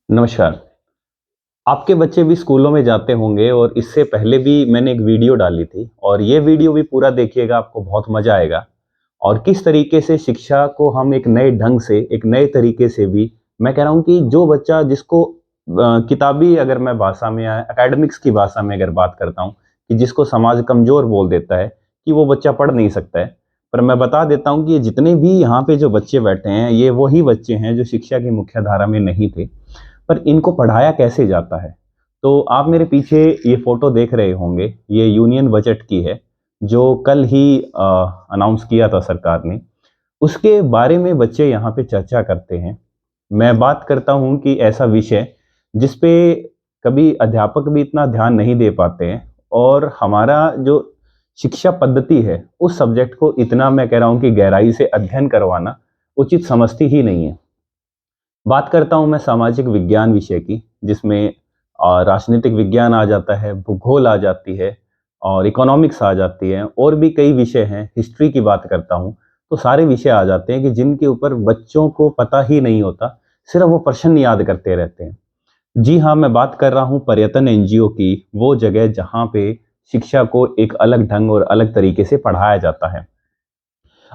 नमस्कार। आपके बच्चे भी स्कूलों में जाते होंगे और इससे पहले भी मैंने एक वीडियो डाली थी और ये वीडियो भी पूरा देखिएगा, आपको बहुत मज़ा आएगा। और किस तरीके से शिक्षा को हम एक नए ढंग से, एक नए तरीके से भी मैं कह रहा हूँ कि जो बच्चा जिसको किताबी अगर मैं भाषा में या एकेडमिक्स की भाषा में अगर बात करता हूँ, कि जिसको समाज कमज़ोर बोल देता है कि वो बच्चा पढ़ नहीं सकता है। पर मैं बता देता हूँ कि ये जितने भी यहाँ पे जो बच्चे बैठे हैं, ये वही बच्चे हैं जो शिक्षा की मुख्यधारा में नहीं थे। पर इनको पढ़ाया कैसे जाता है? तो आप मेरे पीछे ये फ़ोटो देख रहे होंगे, ये यूनियन बजट की है, जो कल ही अनाउंस किया था सरकार ने। उसके बारे में बच्चे यहाँ पे चर्चा करते हैं। मैं बात करता हूँ कि ऐसा विषय जिस पे कभी अध्यापक भी इतना ध्यान नहीं दे पाते हैं और हमारा जो शिक्षा पद्धति है, उस सब्जेक्ट को इतना मैं कह रहा हूँ कि गहराई से अध्ययन करवाना उचित समझती ही नहीं है। बात करता हूँ मैं सामाजिक विज्ञान विषय की, जिसमें राजनीतिक विज्ञान आ जाता है, भूगोल आ जाती है और इकोनॉमिक्स आ जाती है और भी कई विषय हैं, हिस्ट्री की बात करता हूँ, तो सारे विषय आ जाते हैं कि जिनके ऊपर बच्चों को पता ही नहीं होता, सिर्फ वो प्रश्न याद करते रहते हैं। जी हाँ, मैं बात कर रहा हूँ पर्यटन एनजीओ की, वो जगह जहाँ पे शिक्षा को एक अलग ढंग और अलग तरीके से पढ़ाया जाता है।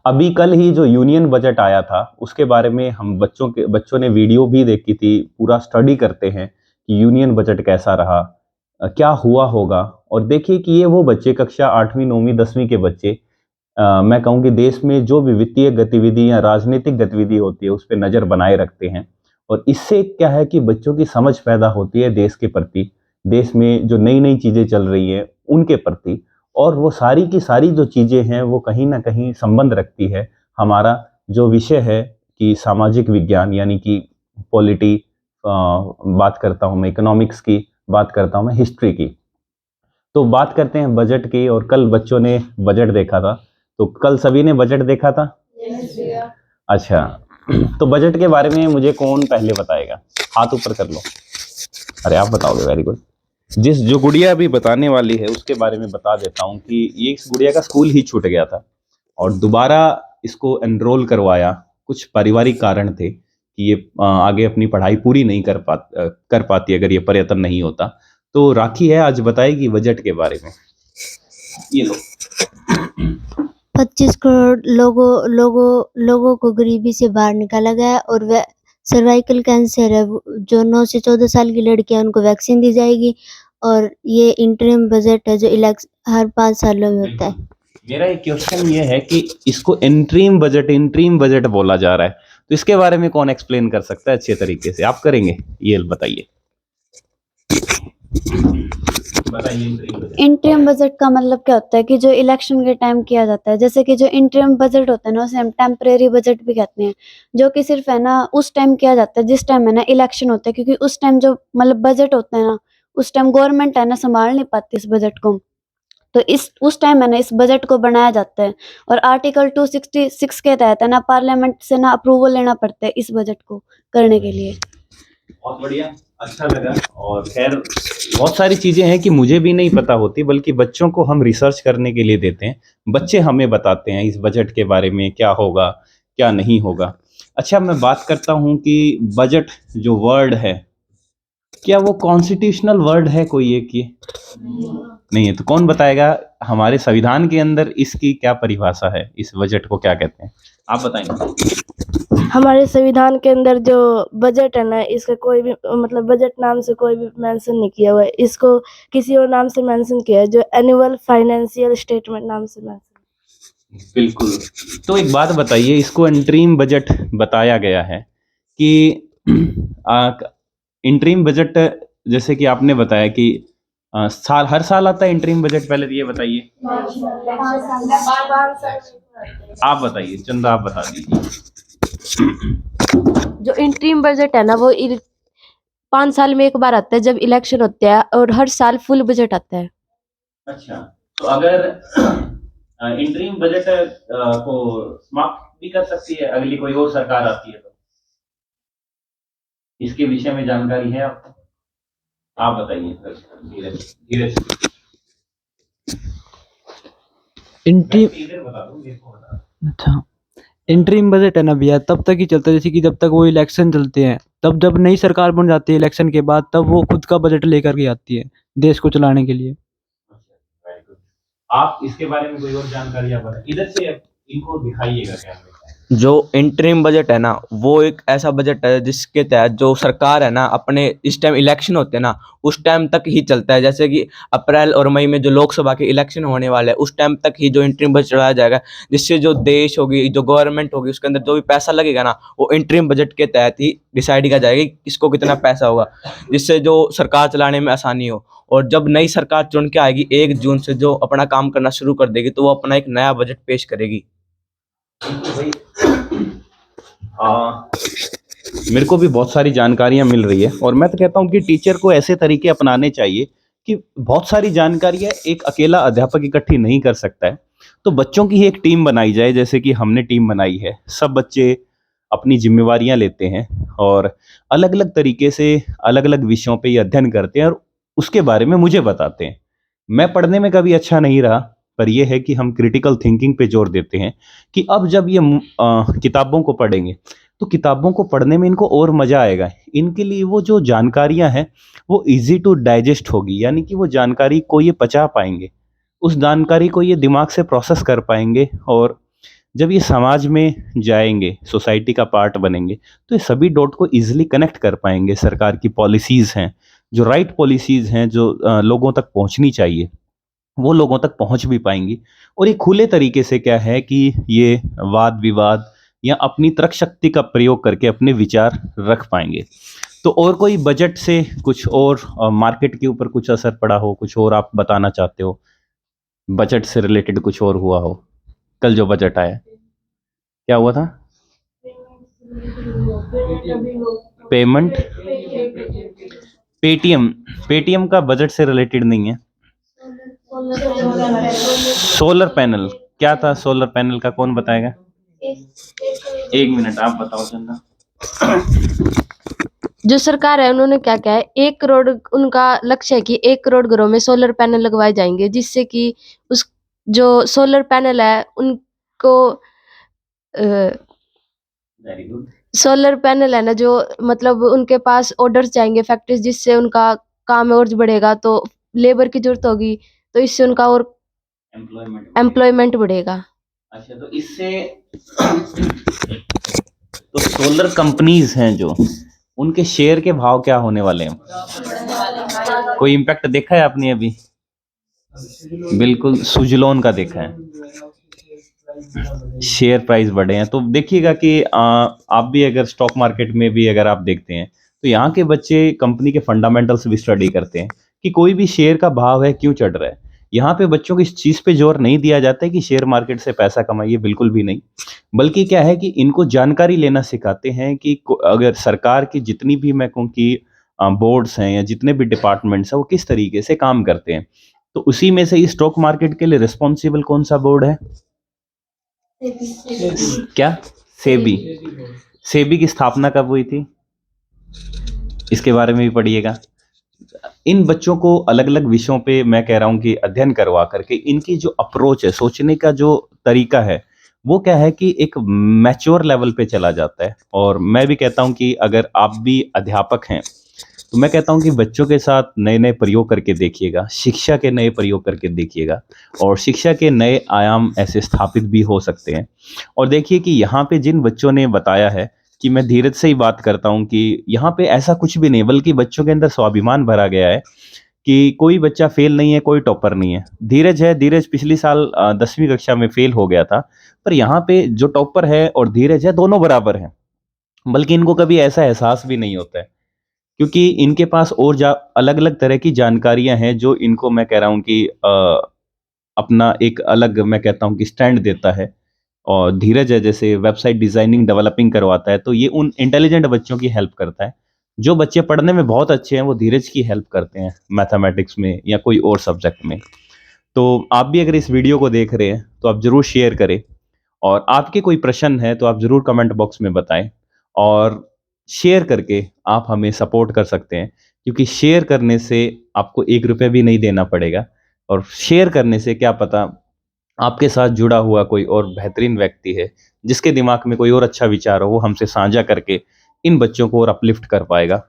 अभी कल ही जो यूनियन बजट आया था, उसके बारे में हम बच्चों ने वीडियो भी देखी थी, पूरा स्टडी करते हैं कि यूनियन बजट कैसा रहा, क्या हुआ होगा। और देखिए कि ये वो बच्चे कक्षा 8वीं, 9वीं, 10वीं के बच्चे मैं कहूँ कि देश में जो भी वित्तीय गतिविधि या राजनीतिक गतिविधि होती है, उस पे नज़र बनाए रखते हैं। और इससे क्या है कि बच्चों की समझ पैदा होती है देश के प्रति, देश में जो नई-नई चीज़ें चल रही हैं, उनके प्रति। और वो सारी की सारी जो चीज़ें हैं, वो कहीं न कहीं संबंध रखती है हमारा जो विषय है कि सामाजिक विज्ञान यानी कि पॉलिटी, बात करता हूँ मैं इकोनॉमिक्स की, बात करता हूँ मैं हिस्ट्री की। तो बात करते हैं बजट की और कल बच्चों ने बजट देखा था। तो कल सभी ने बजट देखा था? यस भैया। अच्छा। तो बजट के बारे में मुझे कौन पहले बताएगा? हाथ ऊपर कर लो। अरे आप बताओगे, वेरी गुड। जिस जो गुड़िया अभी बताने वाली है उसके बारे में बता देता हूँ कि ये इस गुड़िया का स्कूल ही छूट गया था और दोबारा इसको एनरोल करवाया। कुछ पारिवारिक कारण थे कि ये आगे अपनी पढ़ाई पूरी नहीं कर पाती अगर ये पर्यटन नहीं होता। तो राखी है, आज बताएगी बजट के बारे में। ये लो। 25 करोड़ लोगों को गरीबी से बाहर निकाला गया और वह सर्वाइकल कैंसर है जो 9 से 14 साल की लड़कियां उनको वैक्सीन दी जाएगी। और ये इंटरिम बजट है जो हर 5 सालों में होता है। मेरा एक क्वेश्चन ये है कि इसको इंट्रीम बजट बोला जा रहा है, तो इसके बारे में कौन एक्सप्लेन कर सकता है अच्छे तरीके से? आप करेंगे? ये बताइए। इंटरिम बजट का मतलब क्या होता है कि जो इलेक्शन के टाइम किया जाता है, जैसे कि जो इंटरिम बजट होता है ना, उसे हम टेम्परेरी बजट भी कहते हैं, जो कि सिर्फ है ना उस टाइम किया जाता है जिस टाइम है ना इलेक्शन होता है, क्योंकि उस टाइम जो मतलब बजट होता है ना, उस टाइम गवर्नमेंट है ना संभाल नहीं पाती इस बजट को। तो इस उस टाइम है ना इस बजट को बनाया जाता है। और आर्टिकल 266 के तहत है ना पार्लियामेंट से ना अप्रूवल लेना पड़ता है इस बजट को करने के लिए। बहुत बढ़िया, अच्छा लगा। और खैर बहुत सारी चीजें हैं कि मुझे भी नहीं पता होती, बल्कि बच्चों को हम रिसर्च करने के लिए देते हैं। बच्चे हमें बताते हैं इस बजट के बारे में क्या होगा, क्या नहीं होगा। अच्छा, मैं बात करता हूँ कि बजट जो वर्ड है, क्या वो कॉन्स्टिट्यूशनल वर्ड है कोई एक? ये नहीं है, तो कौन बताएगा हमारे संविधान के अंदर इसकी क्या परिभाषा है, इस बजट को क्या कहते हैं? आप बताएंगे। हमारे संविधान के अंदर जो बजट है ना, इसका कोई भी मतलब बजट नाम से कोई भी मेंशन नहीं किया हुआ है। इसको किसी और नाम से मेंशन किया है, जो एनुअल फाइनेंशियल स्टेटमेंट नाम से मेंशन। बिल्कुल। तो एक बात बताइए, इसको इंटरिम बजट बताया गया है कि इंटरिम बजट, जैसे कि आपने बताया कि हर साल आता है इंटरिम बजट, पहले तो ये बताइए। आप बताइए, चंदा आप बता दीजिए। जो इंटरिम बजट है ना, वो 5 साल में एक बार आता है जब इलेक्शन होते हैं, और हर साल फुल बजट आता है। अच्छा, तो अगर इंटरिम बजट को समाप्त भी कर सकती है अगली कोई और सरकार आती है तो? इसके विषय में जानकारी है आपको? आप बताइए धीरे धीरे से। इंटरिम इधर बता दो, मेरे को बता। अच्छा, इंटरिम बजट है ना भैया, तब तक ही चलता है जैसे कि जब तक वो इलेक्शन चलते हैं, तब जब नई सरकार बन जाती है इलेक्शन के बाद, तब वो खुद का बजट लेकर के आती है देश को चलाने के लिए। Very good. आप इसके बारे में कोई और जानकारी आप बताएं, इधर से इनको दिखाइएगा कैमरे में। जो इंटरिम बजट है ना, वो एक ऐसा बजट है जिसके तहत जो सरकार है ना, अपने इस टाइम इलेक्शन होते हैं ना, उस टाइम तक ही चलता है। जैसे कि अप्रैल और मई में जो लोकसभा के इलेक्शन होने वाले हैं, उस टाइम तक ही जो इंटरिम बजट चलाया जाएगा, जिससे जो देश होगी, जो गवर्नमेंट होगी, उसके अंदर जो भी पैसा लगेगा ना, वो इंटरिम बजट के तहत ही डिसाइड किया जाएगा कि किसको कितना पैसा होगा, जिससे जो सरकार चलाने में आसानी हो। और जब नई सरकार चुन के आएगी 1 जून से, जो अपना काम करना शुरू कर देगी, तो वो अपना एक नया बजट पेश करेगी। मेरे को भी बहुत सारी जानकारियां मिल रही है और मैं तो कहता हूं कि टीचर को ऐसे तरीके अपनाने चाहिए कि बहुत सारी जानकारियां एक अकेला अध्यापक इकट्ठी नहीं कर सकता है, तो बच्चों की ही एक टीम बनाई जाए, जैसे कि हमने टीम बनाई है। सब बच्चे अपनी जिम्मेवारियां लेते हैं और अलग अलग तरीके से अलग अलग विषयों पे ये अध्ययन करते हैं और उसके बारे में मुझे बताते हैं। मैं पढ़ने में कभी अच्छा नहीं रहा, पर यह है कि हम क्रिटिकल थिंकिंग पे जोर देते हैं कि अब जब ये किताबों को पढ़ेंगे तो किताबों को पढ़ने में इनको और मजा आएगा। इनके लिए वो जो जानकारियां हैं वो इजी टू डाइजेस्ट होगी, यानी कि वो जानकारी को ये पचा पाएंगे, उस जानकारी को ये दिमाग से प्रोसेस कर पाएंगे और जब ये समाज में जाएंगे, सोसाइटी का पार्ट बनेंगे, तो ये सभी डॉट को इजीली कनेक्ट कर पाएंगे। सरकार की पॉलिसीज़ हैं, जो राइट पॉलिसीज़ हैं, जो लोगों तक पहुंचनी चाहिए, वो लोगों तक पहुंच भी पाएंगी। और ये खुले तरीके से क्या है कि ये वाद विवाद या अपनी तर्क शक्ति का प्रयोग करके अपने विचार रख पाएंगे। तो और कोई बजट से कुछ और मार्केट के ऊपर कुछ असर पड़ा हो, कुछ और आप बताना चाहते हो, बजट से रिलेटेड कुछ और हुआ हो? कल जो बजट आया क्या हुआ था? पेमेंट, पेटीएम, पेटीएम का बजट से रिलेटेड नहीं है। सोलर पैनल क्या था? सोलर पैनल का कौन बताएगा? 1 मिनट आप बताओ चंदा। जो सरकार है उन्होंने क्या क्या है, 1 करोड़ उनका लक्ष्य है कि 1 करोड़ घरों में सोलर पैनल लगवाए जाएंगे, जिससे कि उस जो सोलर पैनल है उनको वेरी गुड। सोलर पैनल है ना, जो मतलब उनके पास ऑर्डर्स जाएंगे फैक्ट्रीज, जिससे उनका काम और बढ़ेगा, तो लेबर की जरूरत होगी, तो इससे उनका और एम्प्लॉयमेंट बढ़ेगा। अच्छा, तो इससे तो सोलर कंपनीज हैं जो, उनके शेयर के भाव क्या होने वाले हैं? कोई इम्पैक्ट देखा है आपने अभी? बिल्कुल सुजलोन का देखा है, शेयर प्राइस बढ़े हैं। तो देखिएगा कि आप भी अगर स्टॉक मार्केट में भी अगर आप देखते हैं तो यहाँ के बच्चे कंपनी के फंडामेंटल्स भी स्टडी करते हैं कि कोई भी शेयर का भाव है क्यों चढ़ रहा है। यहाँ पे बच्चों को इस चीज़ पे जोर नहीं दिया जाता है कि शेयर मार्केट से पैसा कमाइए, बिल्कुल भी नहीं। बल्कि क्या है कि इनको जानकारी लेना सिखाते हैं कि अगर सरकार की जितनी भी मैं कहूँ कि बोर्ड्स हैं या जितने भी डिपार्टमेंट्स हैं वो किस तरीके से काम करते हैं। तो उसी में से इस स्टॉक मार्केट के लिए रिस्पॉन्सिबल कौन सा बोर्ड है? क्या? सेबी। सेबी की स्थापना कब हुई थी? इसके बारे में भी पढ़िएगा। इन बच्चों को अलग अलग विषयों पे मैं कह रहा हूँ कि अध्ययन करवा करके इनकी जो अप्रोच है, सोचने का जो तरीका है, वो क्या है कि एक मैच्योर लेवल पे चला जाता है। और मैं भी कहता हूँ कि अगर आप भी अध्यापक हैं तो मैं कहता हूँ कि बच्चों के साथ नए नए प्रयोग करके देखिएगा, शिक्षा के नए प्रयोग करके देखिएगा, और शिक्षा के नए आयाम ऐसे स्थापित भी हो सकते हैं। और देखिए कि यहाँ पे जिन बच्चों ने बताया है, कि मैं धीरज से ही बात करता हूँ कि यहाँ पे ऐसा कुछ भी नहीं, बल्कि बच्चों के अंदर स्वाभिमान भरा गया है कि कोई बच्चा फेल नहीं है, कोई टॉपर नहीं है। धीरज है, धीरज पिछली साल 10वीं कक्षा में फेल हो गया था, पर यहाँ पे जो टॉपर है और धीरज है दोनों बराबर हैं। बल्कि इनको कभी ऐसा एहसास भी नहीं होता है, क्योंकि इनके पास और अलग अलग तरह की जानकारियां हैं जो इनको मैं कह रहा हूँ कि अपना एक अलग मैं कहता हूँ कि स्टैंड देता है। और धीरज है जैसे वेबसाइट डिजाइनिंग डेवलपिंग करवाता है, तो ये उन इंटेलिजेंट बच्चों की हेल्प करता है। जो बच्चे पढ़ने में बहुत अच्छे हैं वो धीरज की हेल्प करते हैं मैथमेटिक्स में या कोई और सब्जेक्ट में। तो आप भी अगर इस वीडियो को देख रहे हैं तो आप ज़रूर शेयर करें, और आपके कोई प्रश्न है तो आप ज़रूर कमेंट बॉक्स में बताएं। और शेयर करके आप हमें सपोर्ट कर सकते हैं, क्योंकि शेयर करने से आपको 1 रुपया भी नहीं देना पड़ेगा, और शेयर करने से क्या पता आपके साथ जुड़ा हुआ कोई और बेहतरीन व्यक्ति है जिसके दिमाग में कोई और अच्छा विचार हो, वो हमसे साझा करके इन बच्चों को और अपलिफ्ट कर पाएगा।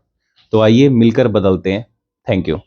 तो आइए मिलकर बदलते हैं। Thank you.